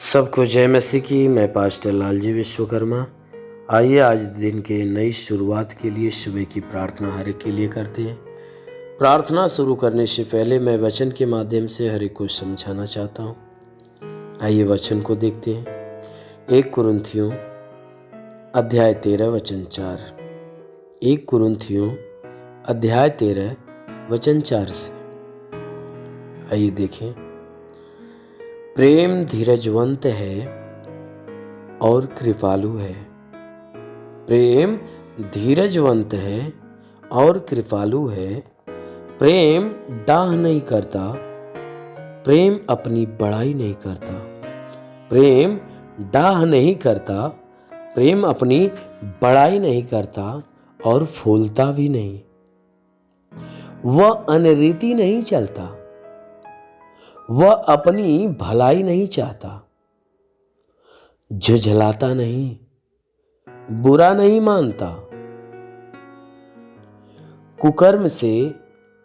सबको जय मसीह की। मैं पास्टर लालजी विश्वकर्मा। आइए आज दिन के नई शुरुआत के लिए सुबह की प्रार्थना हर एक के लिए करते हैं। प्रार्थना शुरू करने से पहले मैं वचन के माध्यम से हर एक को समझाना चाहता हूँ। आइए वचन को देखते हैं। 1 कुरिन्थियों अध्याय 13 वचन 4। 1 कुरिन्थियों अध्याय 13 वचन 4 से आइए देखें। प्रेम धीरजवंत है और कृपालु है। प्रेम धीरजवंत है और कृपालु है। प्रेम डाह नहीं करता। प्रेम अपनी बड़ाई नहीं करता। प्रेम डाह नहीं करता। प्रेम अपनी बड़ाई नहीं करता और फूलता भी नहीं। वह अनरीति नहीं चलता। वह अपनी भलाई नहीं चाहता। झुझलाता नहीं, बुरा नहीं मानता, कुकर्म से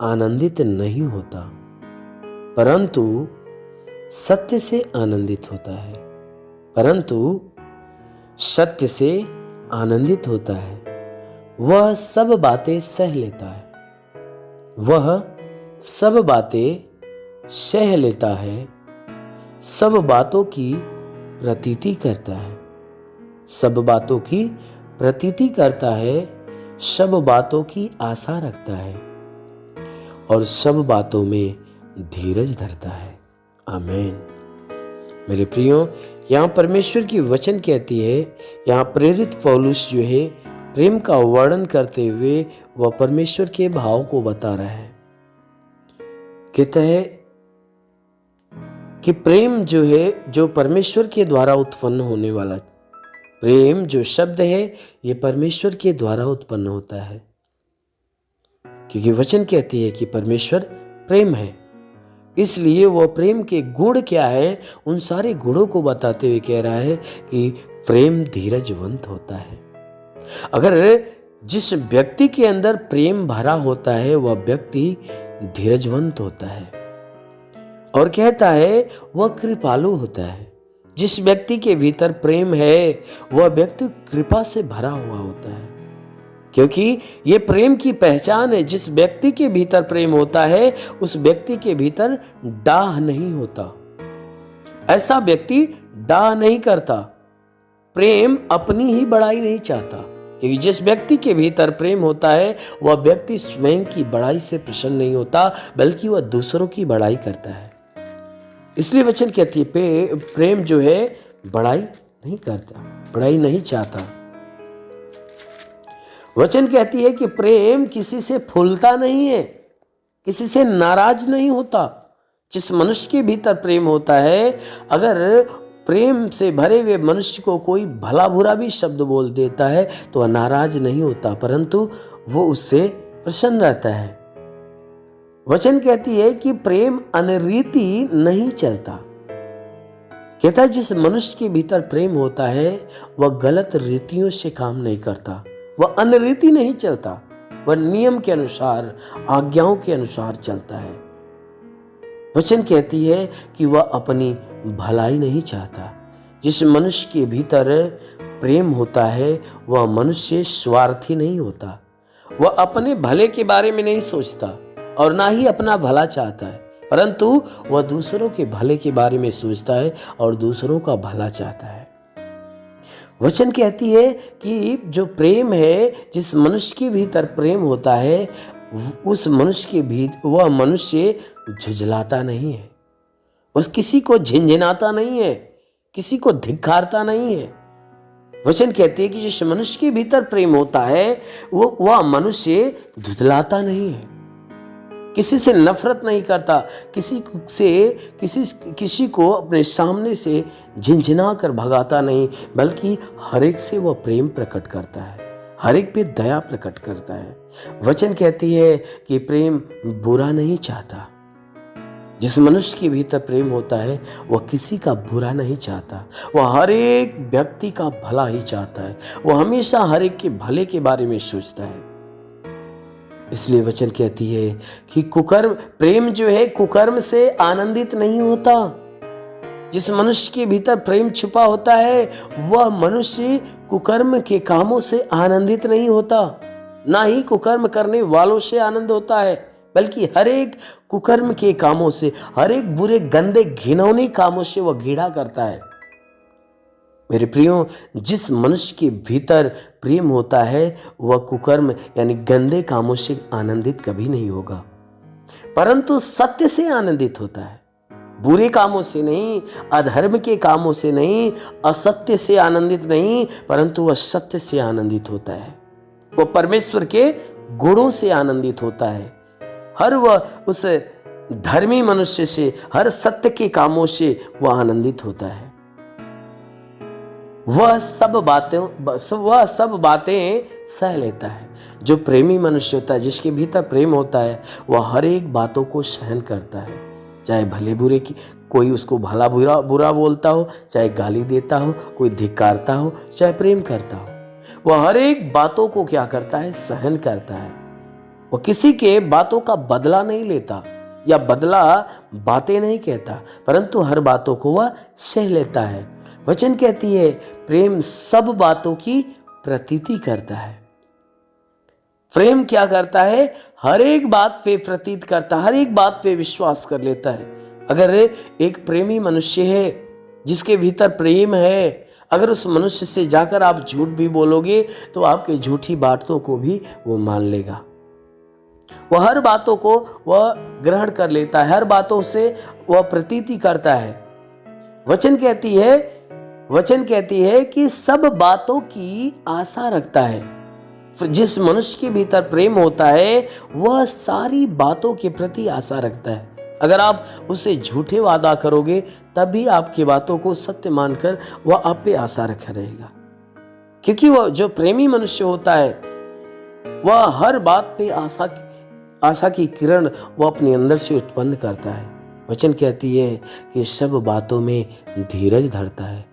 आनंदित नहीं होता, परंतु सत्य से आनंदित होता है। परंतु सत्य से आनंदित होता है। वह सब बातें सह लेता है। वह सब बातें सह लेता है। सब बातों की प्रतीति करता है। सब बातों की प्रतीति करता है। सब बातों की आशा रखता है और सब बातों में धीरज धरता है। आमीन। मेरे प्रियो, यहाँ परमेश्वर की वचन कहती है, यहाँ प्रेरित पौलुस जो है प्रेम का वर्णन करते हुए वह परमेश्वर के भाव को बता रहा है। कहता है कि प्रेम जो है, जो परमेश्वर के द्वारा उत्पन्न होने वाला प्रेम जो शब्द है, ये परमेश्वर के द्वारा उत्पन्न होता है। क्योंकि वचन कहती है कि परमेश्वर प्रेम है, इसलिए वह प्रेम के गुण क्या है, उन सारे गुणों को बताते हुए कह रहा है कि प्रेम धीरजवंत होता है। अगर जिस व्यक्ति के अंदर प्रेम भरा होता है वह व्यक्ति धीरजवंत होता है। और कहता है वह कृपालु होता है। जिस व्यक्ति के भीतर प्रेम है वह व्यक्ति कृपा से भरा हुआ होता है, क्योंकि ये प्रेम की पहचान है। जिस व्यक्ति के भीतर प्रेम होता है उस व्यक्ति के भीतर डाह नहीं होता। ऐसा व्यक्ति डाह नहीं करता। प्रेम अपनी ही बड़ाई नहीं चाहता, क्योंकि जिस व्यक्ति के भीतर प्रेम होता है वह व्यक्ति स्वयं की बड़ाई से प्रसन्न नहीं होता, बल्कि वह दूसरों की बड़ाई करता है। इसलिए वचन कहती है प्रेम जो है बड़ाई नहीं करता, बड़ाई नहीं चाहता। वचन कहती है कि प्रेम किसी से फूलता नहीं है, किसी से नाराज नहीं होता। जिस मनुष्य के भीतर प्रेम होता है, अगर प्रेम से भरे हुए मनुष्य को कोई भला बुरा भी शब्द बोल देता है तो वह नाराज नहीं होता, परंतु वो उससे प्रसन्न रहता है। वचन कहती है कि प्रेम अनरीति नहीं चलता। कहता है जिस मनुष्य के भीतर प्रेम होता है वह गलत रीतियों से काम नहीं करता। वह अनरीति नहीं चलता। वह नियम के अनुसार, आज्ञाओं के अनुसार चलता है। वचन कहती है कि वह अपनी भलाई नहीं चाहता। जिस मनुष्य के भीतर प्रेम होता है वह मनुष्य स्वार्थी नहीं होता। वह अपने भले के बारे में नहीं सोचता और ना ही अपना भला चाहता है, परंतु वह दूसरों के भले के बारे में सोचता है और दूसरों का भला चाहता है। वचन कहती है कि जो प्रेम है, जिस मनुष्य के भीतर प्रेम होता है उस मनुष्य के भीतर वह मनुष्य झुझलाता नहीं है। वह किसी को झिनझिनाता नहीं है, किसी को धिक्कारता नहीं है। वचन कहती है कि जिस मनुष्य के भीतर प्रेम होता है वह मनुष्य धुतलाता नहीं है, किसी से नफरत नहीं करता, किसी को अपने सामने से झिनझिना कर भगाता नहीं, बल्कि हर एक से वह प्रेम प्रकट करता है, हर एक पे दया प्रकट करता है। वचन कहती है कि प्रेम बुरा नहीं चाहता। जिस मनुष्य के भीतर प्रेम होता है वह किसी का बुरा नहीं चाहता। वह हर एक व्यक्ति का भला ही चाहता है। वह हमेशा हर एक के भले के बारे में सोचता है। इसलिए वचन कहती है कि कुकर्म प्रेम जो है कुकर्म से आनंदित नहीं होता। जिस मनुष्य के भीतर प्रेम छुपा होता है वह मनुष्य कुकर्म के कामों से आनंदित नहीं होता, ना ही कुकर्म करने वालों से आनंद होता है, बल्कि हर एक कुकर्म के कामों से, हर एक बुरे गंदे घिनौने कामों से वह घृणा करता है। मेरे प्रियो, जिस मनुष्य के भीतर प्रेम होता है वह कुकर्म यानी गंदे कामों से आनंदित कभी नहीं होगा, परंतु सत्य से आनंदित होता है। बुरे कामों से नहीं, अधर्म के कामों से नहीं, असत्य से आनंदित नहीं, परंतु वह सत्य से आनंदित होता है। वह परमेश्वर के गुणों से आनंदित होता है। हर वह उस धर्मी मनुष्य से, हर सत्य के कामों से वह आनंदित होता है। वह सब बातें सह लेता है। जो प्रेमी मनुष्य होता है, जिसके भीतर प्रेम होता है, वह हर एक बातों को सहन करता है, चाहे भले बुरे की कोई उसको भला बुरा बोलता हो, चाहे गाली देता हो, कोई धिक्कारता हो, चाहे प्रेम करता हो। वह हर एक बातों को क्या करता है, सहन करता है। वह किसी के बातों का बदला नहीं लेता या बदला बातें नहीं कहता, परंतु हर बातों को वह सह लेता है। वचन कहती है प्रेम सब बातों की प्रतीति करता है। प्रेम क्या करता है, हर एक बात पे प्रतीत करता है, हर एक बात पे विश्वास कर लेता है। अगर एक प्रेमी मनुष्य है जिसके भीतर प्रेम है, अगर उस मनुष्य से जाकर आप झूठ भी बोलोगे तो आपके झूठी बातों को भी वो मान लेगा। वह हर बातों को वह ग्रहण कर लेता है, हर बातों से वह प्रतीति करता है। वचन कहती है कि सब बातों की आशा रखता है। जिस मनुष्य के भीतर प्रेम होता है वह सारी बातों के प्रति आशा रखता है। अगर आप उससे झूठे वादा करोगे तब भी आपकी बातों को सत्य मानकर वह आप पे आशा रखा रहेगा, क्योंकि वह जो प्रेमी मनुष्य होता है वह हर बात पे आशा की किरण वह अपने अंदर से उत्पन्न करता है। वचन कहती है कि सब बातों में धीरज धरता है,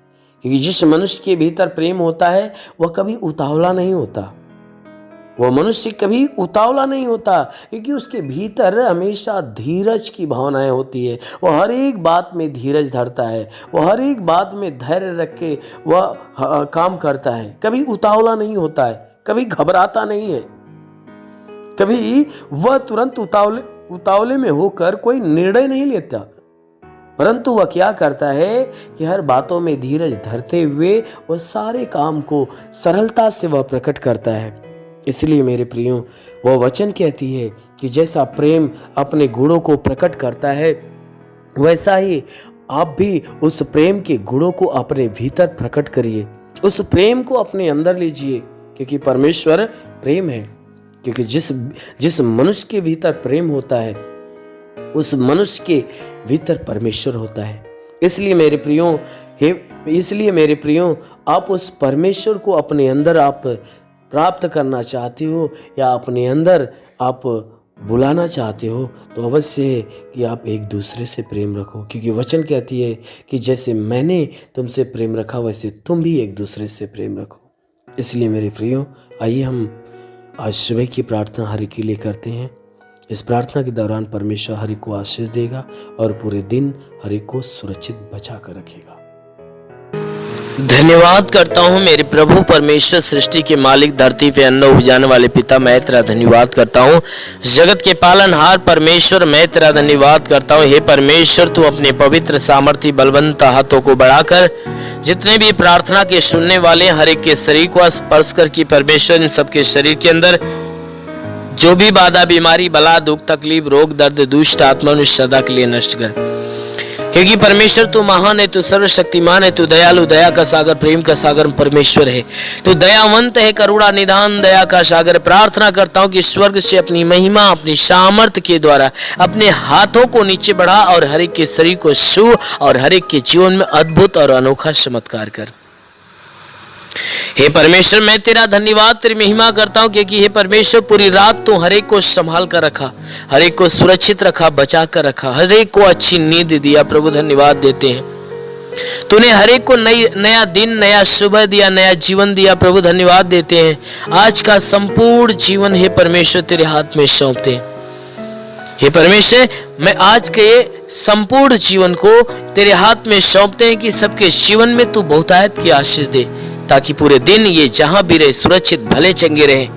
क्योंकि जिस मनुष्य के भीतर प्रेम होता है वह कभी उतावला नहीं होता। वह मनुष्य कभी उतावला नहीं होता, क्योंकि उसके भीतर हमेशा धीरज की भावनाएं होती है। वह हर एक बात में धीरज धरता है, वह हर एक बात में धैर्य रख के वह काम करता है। कभी उतावला नहीं होता है, कभी घबराता नहीं है, कभी वह तुरंत उतावले में होकर कोई निर्णय नहीं लेता, परंतु वह क्या करता है कि हर बातों में धीरज धरते हुए वह सारे काम को सरलता से वह प्रकट करता है। इसलिए मेरे प्रियो, वह वचन कहती है कि जैसा प्रेम अपने गुणों को प्रकट करता है, वैसा ही आप भी उस प्रेम के गुणों को अपने भीतर प्रकट करिए, उस प्रेम को अपने अंदर लीजिए, क्योंकि परमेश्वर प्रेम है। क्योंकि जिस मनुष्य के भीतर प्रेम होता है उस मनुष्य के भीतर परमेश्वर होता है। इसलिए मेरे प्रियो, आप उस परमेश्वर को अपने अंदर आप प्राप्त करना चाहते हो या अपने अंदर आप बुलाना चाहते हो, तो अवश्य है कि आप एक दूसरे से प्रेम रखो, क्योंकि वचन कहती है कि जैसे मैंने तुमसे प्रेम रखा वैसे तुम भी एक दूसरे से प्रेम रखो। इसलिए मेरे प्रियो, आइए हम आज सुबह की प्रार्थना हरि के लिए करते हैं। इस प्रार्थना के दौरान परमेश्वर हरि को आशीष देगा और पूरे दिन हरि को सुरक्षित बचा कर रखेगा। धन्यवाद करता हूँ मेरे प्रभु परमेश्वर, सृष्टि के मालिक, धरती पे अन्न उपजाने वाले पिता, मैं तेरा धन्यवाद करता हूँ। जगत के पालनहार परमेश्वर, मैं तेरा धन्यवाद करता हूँ। हे परमेश्वर, तू अपने पवित्र सामर्थी बलवंत हाथों को बढ़ाकर जितने भी प्रार्थना के सुनने वाले हर एक के शरीर को स्पर्श कर की परमेश्वर, इन सबके शरीर के अंदर जो भी बाधा, बीमारी, बला, दुख, तकलीफ, रोग, दर्द, दुष्ट आत्मा सदा के लिए नष्ट कर, क्योंकि परमेश्वर तू महान है, तू सर्वशक्तिमान है, तू दयालु, दया का सागर, प्रेम का सागर परमेश्वर है। तू दयावंत है, करुणा निधान, दया का सागर। प्रार्थना करता हूँ कि स्वर्ग से अपनी महिमा, अपनी सामर्थ्य के द्वारा अपने हाथों को नीचे बढ़ा और हर एक के शरीर को छू और हर एक के जीवन में अद्भुत और अनोखा चमत्कार कर। हे परमेश्वर, मैं तेरा धन्यवाद, तेरी महिमा करता हूँ, क्योंकि हे परमेश्वर पूरी रात तू हर एक को संभाल कर रखा, हर एक को सुरक्षित रखा, बचा कर रखा, हर एक को अच्छी नींद दिया। प्रभु धन्यवाद देते हैं, तूने हर एक को नया दिन, नया सुबह दिया, नया जीवन दिया। प्रभु धन्यवाद देते हैं। आज का संपूर्ण जीवन हे परमेश्वर तेरे हाथ में सौंपते हैं। हे परमेश्वर, मैं आज के संपूर्ण जीवन को तेरे हाथ में सौंपते हैं कि सबके जीवन में तू बहुतायत की आशीष दे, ताकि पूरे दिन ये जहां भी रहे सुरक्षित भले चंगे रहे।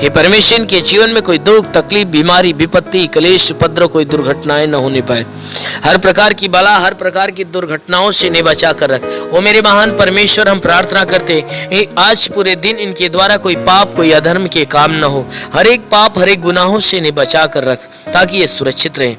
हे परमेश्वर, इनके जीवन में कोई दुख तकलीफ बीमारी विपत्ति कलेश उपद्रव कोई दुर्घटनाएं न होने पाए। हर प्रकार की बला हर प्रकार की दुर्घटनाओं से इन्हें बचा कर रख। वो मेरे महान परमेश्वर, हम प्रार्थना करते हैं आज पूरे दिन इनके द्वारा कोई पाप कोई अधर्म के काम न हो। हर एक पाप हर एक गुनाहों से इन्हें बचा कर रख, ताकि ये सुरक्षित रहे।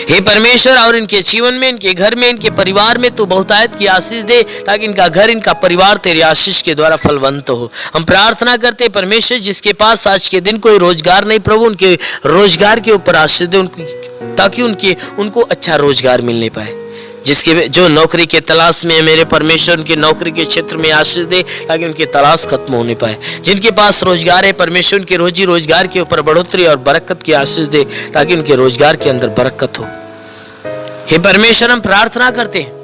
हे परमेश्वर, और इनके जीवन में इनके घर में इनके परिवार में तू बहुतायत की आशीष दे, ताकि इनका घर इनका परिवार तेरी आशीष के द्वारा फलवंत हो। हम प्रार्थना करते हैं परमेश्वर, जिसके पास आज के दिन कोई रोजगार नहीं, प्रभु उनके रोजगार के ऊपर आशीष दे, ताकि उनको अच्छा रोजगार मिलने पाए। जिसके जो नौकरी के तलाश में है मेरे परमेश्वर, उनके नौकरी के क्षेत्र में आशीष दे, ताकि उनकी तलाश खत्म होने पाए। जिनके पास रोजगार है परमेश्वर, उनके रोजी रोजगार के ऊपर बढ़ोतरी और बरकत की आशीष दे, ताकि उनके रोजगार के अंदर बरकत हो। हे परमेश्वर, हम प्रार्थना करते हैं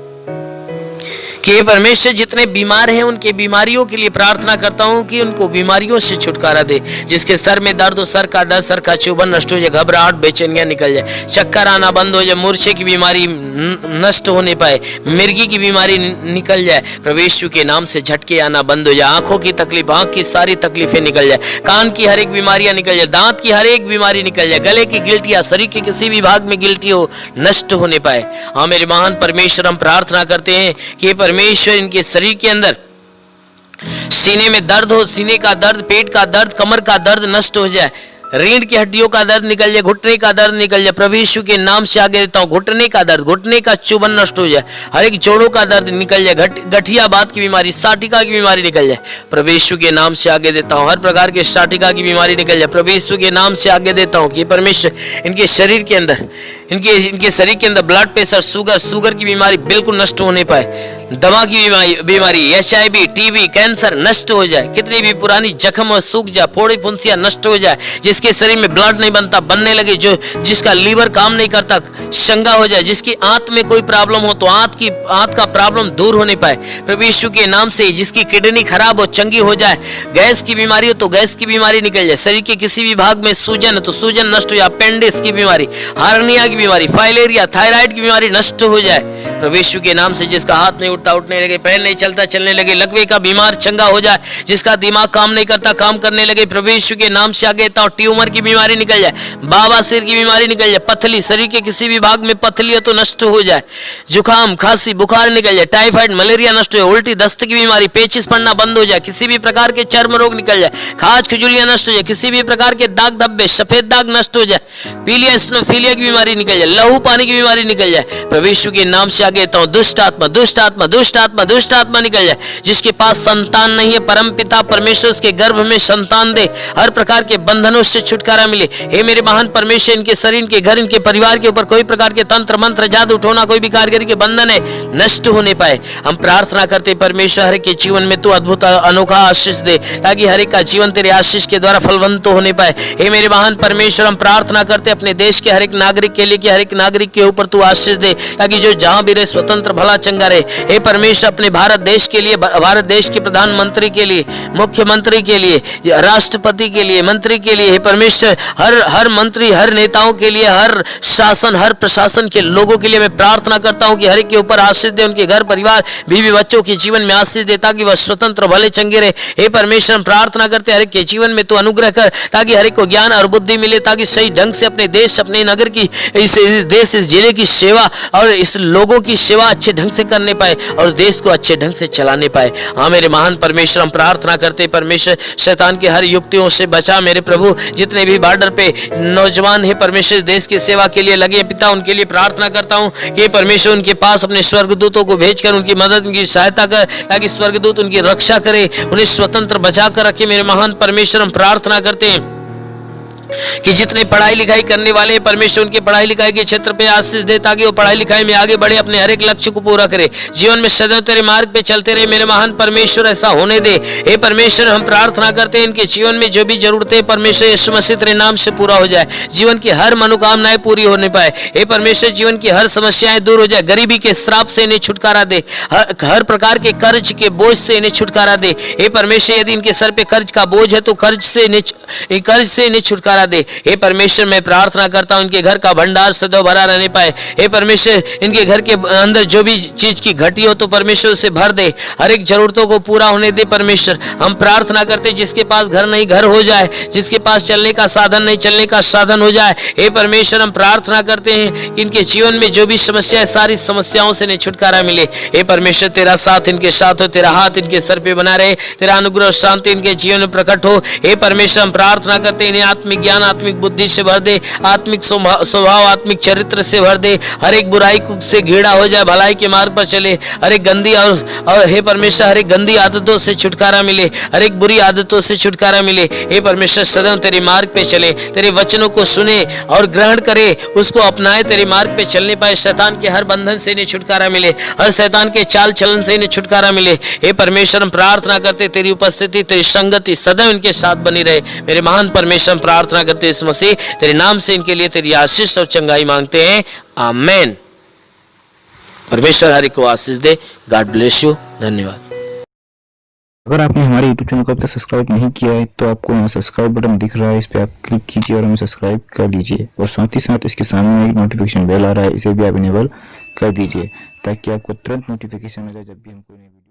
कि हे परमेश्वर, जितने बीमार हैं उनके बीमारियों के लिए प्रार्थना करता हूं कि उनको बीमारियों से छुटकारा दे। जिसके सर में दर्द हो, सर का दर्द, सर का चुभन नष्ट हो जाए, घबराहट बेचैनियां निकल जाए, चक्कर आना बंद हो जाए, मूर्छे की बीमारी नष्ट होने पाए, मिर्गी की बीमारी निकल जाए, प्रभु यीशु के नाम से झटके आना बंद हो जाए, आंखों की तकलीफ आंख की सारी तकलीफें निकल जाए, कान की हर एक बीमारियां निकल जाए, दांत की हर एक बीमारी निकल जाए, गले की गिल्टियां शरीर के किसी भी भाग में गिल्टी हो नष्ट होने पाए। हाँ मेरे महान परमेश्वर, हम प्रार्थना करते हैं कि परमेश्वर इनके शरीर के अंदर सीने में दर्द हो, सीने का दर्द, पेट का दर्द, कमर का दर्द नष्ट हो जाए, रीढ़ की हड्डियों का दर्द निकल जाए, घुटने का दर्द निकल जाए, प्रभु यीशु के नाम से आगे देता हूँ। घुटने का दर्द, घुटने का चुभन नष्ट हो जाए, हर एक जोड़ों का दर्द निकल जाए, गठिया बात की बीमारी, साटिका की बीमारी निकल जाए, प्रभु यीशु के नाम से आगे देता हूँ। हर प्रकार के साटिका की बीमारी निकल जाए, प्रभु यीशु के नाम से आगे देता हूँ कि परमेश्वर इनके शरीर के अंदर इनके शरीर के अंदर ब्लड प्रेशर, शुगर की बीमारी बिल्कुल नष्ट होने पाए, दमा की बीमारी, HIV, TB, कैंसर नष्ट हो जाए, कितनी भी पुरानी जख्म सूख जाए, फोड़ी फुंसियां नष्ट हो जाए, जिसके शरीर में ब्लड नहीं बनता बनने लगे, जिसका लीवर काम नहीं करता शंगा हो जाए, जिसकी आंत में कोई प्रॉब्लम हो तो आंत का प्रॉब्लम दूर होने पाए प्रभु यीशु के नाम से। जिसकी किडनी खराब हो चंगी हो जाए, गैस की बीमारी हो तो गैस की बीमारी निकल जाए, शरीर के किसी भी भाग में सूजन हो तो सूजन नष्ट हो जाए, अपेंडिक्स की बीमारी, हार्निया की बीमारी, फाइलेरिया, थायराइड की बीमारी नष्ट हो जाए प्रभु यीशु के नाम से। जिसका हाथ नहीं उठता उठने लगे, पैर नहीं चलता चलने लगे, लकवे का बीमार चंगा हो जाए, जिसका दिमाग काम नहीं करता काम करने लगे, प्रभु यीशु के नाम से आगे देता हूं। ट्यूमर की बीमारी निकल जाए, बाबा सिर की बीमारी निकल जाए, पथली, शरीर के किसी भी भाग में पथली हो तो नष्ट हो जाए, जुकाम खांसी बुखार निकल जाए, टाइफाइड मलेरिया नष्ट हो जाए, उल्टी दस्त की बीमारी, पेचिस पड़ना बंद हो जाए, किसी भी प्रकार के चर्म रोग निकल जाए, खाज खुजलियां नष्ट हो जाए, किसी भी प्रकार के दाग धब्बे सफेद दाग नष्ट हो जाए, पीलिया स्नोफीलिया की बीमारी निकल जाए, लहू पानी की बीमारी निकल जाए, प्रभु यीशु के नाम से आगे देता हूं। दुष्ट आत्मा दुष्ट आत्मा दुष्ट आत्मा दुष्ट आत्मा निकल जाए, जिसके पास संतान नहीं है परम पिता परमेश्वर उसके गर्भ में संतान दे, हर प्रकार के बंधनों से छुटकारा मिले। हे मेरे महान परमेश्वर, इनके शरीर के घर इनके परिवार के ऊपर कोई प्रकार के तंत्र मंत्र जादू टोना कोई भी कारीगरी के बंधन है नष्ट होने पाए। हम प्रार्थना करते परमेश्वर हर एक के जीवन में तू अद्भुत अनोखा आशीष दे, ताकि हर एक का जीवन तेरे आशीष के द्वारा फलवंत होने पाए। हे मेरे महान परमेश्वर, हम प्रार्थना करते अपने देश के हर एक नागरिक के लिए कि हर एक नागरिक के ऊपर तू आशीष दे, ताकि जो जहां भी रहे स्वतंत्र भला चंगा रहे। हे परमेश्वर, अपने भारत देश के लिए, भारत देश के प्रधानमंत्री के लिए, मुख्यमंत्री के लिए, राष्ट्रपति के लिए, मंत्री के लिए, हे परमेश्वर हर मंत्री हर नेताओं के लिए, हर शासन हर प्रशासन के लोगों के लिए मैं प्रार्थना करता हूं कि हर एक के ऊपर आशीष दे, उनके घर परिवार बीवी बच्चों के जीवन में आशीष दे, ताकि वह स्वतंत्र भले चंगे रहे। हे परमेश्वर, हम प्रार्थना करते हर एक के जीवन में तू अनुग्रह कर, ताकि हर एक को ज्ञान और बुद्धि मिले, ताकि सही ढंग से अपने देश अपने नगर की इस देश इस जिले की सेवा और इस लोगों की सेवा अच्छे ढंग से करने पाए और देश को अच्छे ढंग से चलाने पाए। हाँ मेरे महान परमेश्वर, हम प्रार्थना करते परमेश्वर शैतान की हर युक्तियों से बचा मेरे प्रभु। जितने भी बॉर्डर पे नौजवान है परमेश्वर देश की सेवा के लिए लगे पिता, उनके लिए प्रार्थना करता हूँ कि परमेश्वर उनके पास अपने स्वर्गदूतों को भेजकर उनकी मदद उनकी सहायता कर, ताकि स्वर्गदूत उनकी रक्षा करे, उन्हें स्वतंत्र बचा कर रखे। मेरे महान परमेश्वर, हम प्रार्थना करते हैं कि जितने पढ़ाई लिखाई करने वाले परमेश्वर उनके पढ़ाई लिखाई के क्षेत्र पे आशीष दे, ताकि वो पढ़ाई लिखाई में आगे बढ़े, अपने हर एक लक्ष्य को पूरा करे, जीवन में सदैव तेरे मार्ग पे चलते रहे। मेरे महान परमेश्वर, ऐसा होने दे। हे परमेश्वर, हम प्रार्थना करते हैं इनके जीवन में जो भी जरूरतें परमेश्वर यीशु मसीह तेरे नाम से पूरा हो जाए, जीवन की हर मनोकामनाएं पूरी होने पाए। हे परमेश्वर, जीवन की हर समस्याएं दूर हो जाए, गरीबी के श्राप से इन्हें छुटकारा दे, हर प्रकार के कर्ज के बोझ से इन्हें छुटकारा दे। हे परमेश्वर, यदि इनके सर पे कर्ज का बोझ है तो कर्ज से इन्हें छुटकारा छुटकारा दे। हे परमेश्वर मैं प्रार्थना करता हूँ इनके घर का भंडार सदैव भरा रहने पाए। हे परमेश्वर इनके घर के अंदर जो भी चीज की घटी हो तो परमेश्वर उसे भर दे, हर एक जरूरतों को पूरा होने दे। परमेश्वर हम प्रार्थना करते जिसके पास घर नहीं घर हो जाए, जिसके पास चलने का साधन नहीं चलने का साधन हो जाए। हे परमेश्वर हम प्रार्थना करते हैं कि इनके जीवन में जो भी समस्या है सारी समस्याओं से इन्हें छुटकारा मिले। हे परमेश्वर तेरा साथ इनके साथ हो, तेरा हाथ इनके सर पे बना रहे, तेरा अनुग्रह और शांति इनके जीवन में प्रकट हो। हे परमेश्वर हम प्रार्थना करते हैं इन्हें आत्मिक ज्ञान आत्मिक बुद्धि से भर दे, आत्मिक स्वभाव आत्मिक चरित्र से भर दे, हर एक बुराई से घृणा हो जाए, भलाई के मार्ग पर चले, हर एक गंदी और हे परमेश्वर हर एक गंदी आदतों से छुटकारा मिले, हर एक बुरी आदतों से छुटकारा मिले। हे परमेश्वर सदैव तेरे मार्ग पे चले, तेरे वचनों को सुने और ग्रहण करे, उसको अपनाए, तेरे मार्ग पे चलने पाए। शैतान के हर बंधन से इन्हें छुटकारा मिले, हर शैतान के चाल चलन से इन्हें छुटकारा मिले। हे परमेश्वर हम प्रार्थना करते तेरी उपस्थिति तेरी संगति सदैव इनके साथ बनी रहे। मेरे महान परमेश्वर हम प्रार्थना करते इस मसीह तेरे नाम से इनके लिए तेरी आशीष और चंगाई मांगते हैं, आमेन। परमेश्वर हर एक को आशीष दे। God bless you. धन्यवाद। अगर आपने हमारे YouTube चैनल को अब तक सब्सक्राइब नहीं किया है तो आपको यहाँ सब्सक्राइब बटन दिख रहा है, इस पर आप क्लिक कीजिए और हमें सब्सक्राइब कर लीजिए। और साथ ही साथ इसके सामने एक नोटिफिकेशन बेल आ रहा है, इसे भी आप इनेबल कर दीजिए ताकि आपको तुरंत नोटिफिकेशन मिले जब भी हम कोई नई वीडियो